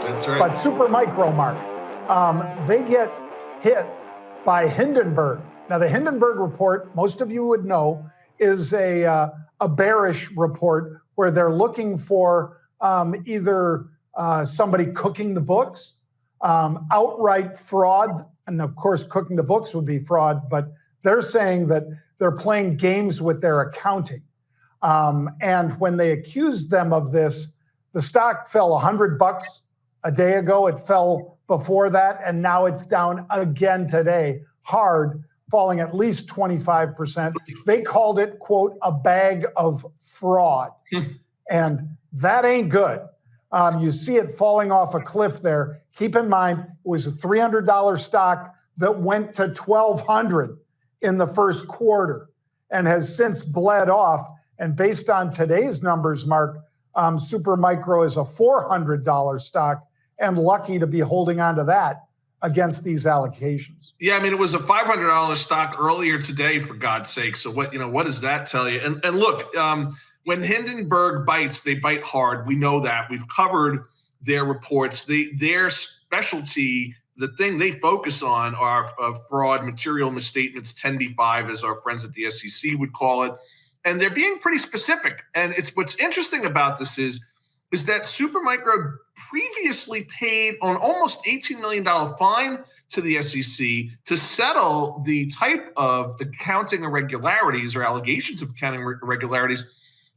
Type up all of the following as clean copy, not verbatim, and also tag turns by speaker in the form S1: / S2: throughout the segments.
S1: That's right.
S2: But Supermicro, Mark, they get hit by Hindenburg. Now, the Hindenburg report, most of you would know, is a bearish report where they're looking for either somebody cooking the books, outright fraud, and of course, cooking the books would be fraud, but they're saying that they're playing games with their accounting. And when they accused them of this, the stock fell $100 a day ago. It fell before that, and now it's down again today, hard, falling at least 25%. They called it, quote, a bag of fraud. And that ain't good. You see it falling off a cliff there. Keep in mind, it was a $300 stock that went to $1,200 in the first quarter and has since bled off. And based on today's numbers, Mark, Supermicro is a $400 stock and lucky to be holding on to that against these allocations.
S1: Yeah, I mean, it was a $500 stock earlier today, for God's sake. So what does that tell you? And look, when Hindenburg bites, they bite hard. We know that. We've covered their reports. Their specialty, the thing they focus on, are fraud, material misstatements, 10b-5, as our friends at the SEC would call it. And they're being pretty specific. And it's what's interesting about this is that Supermicro previously paid an almost $18 million fine to the SEC to settle the type of accounting irregularities or allegations of accounting irregularities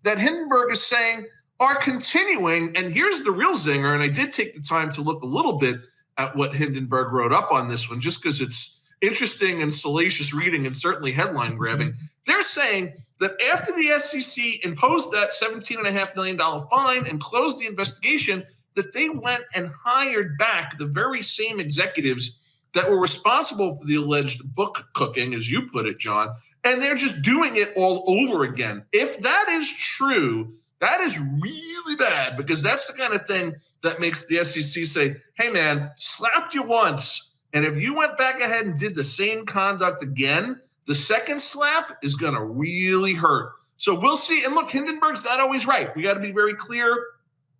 S1: that Hindenburg is saying are continuing. And here's the real zinger, and I did take the time to look a little bit at what Hindenburg wrote up on this one, just because it's interesting and salacious reading and certainly headline grabbing. They're saying that after the SEC imposed that $17.5 million fine and closed the investigation, that they went and hired back the very same executives that were responsible for the alleged book cooking, as you put it, John, and they're just doing it all over again. If that is true, that is really bad, because that's the kind of thing that makes the SEC say, hey, man, slapped you once, and if you went back ahead and did the same conduct again, the second slap is going to really hurt. So we'll see. And look, Hindenburg's not always right. We got to be very clear.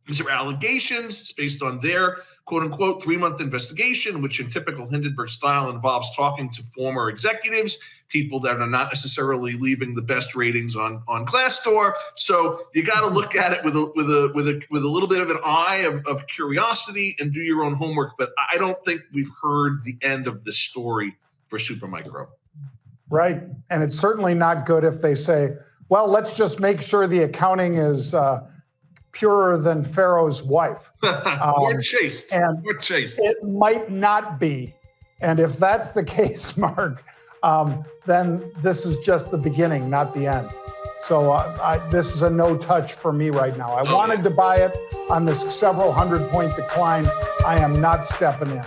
S1: These are allegations. It's based on their quote-unquote 3-month investigation, which in typical Hindenburg style involves talking to former executives, people that are not necessarily leaving the best ratings on Glassdoor. So you got to look at it with a little bit of an eye of curiosity and do your own homework. But I don't think we've heard the end of the story for Supermicro.
S2: Right. And it's certainly not good if they say, well, let's just make sure the accounting is purer than Pharaoh's wife.
S1: Or chaste. Or chaste.
S2: It might not be. And if that's the case, Mark, then this is just the beginning, not the end. So this is a no touch for me right now. I wanted to buy it on this several 100-point decline. I am not stepping in.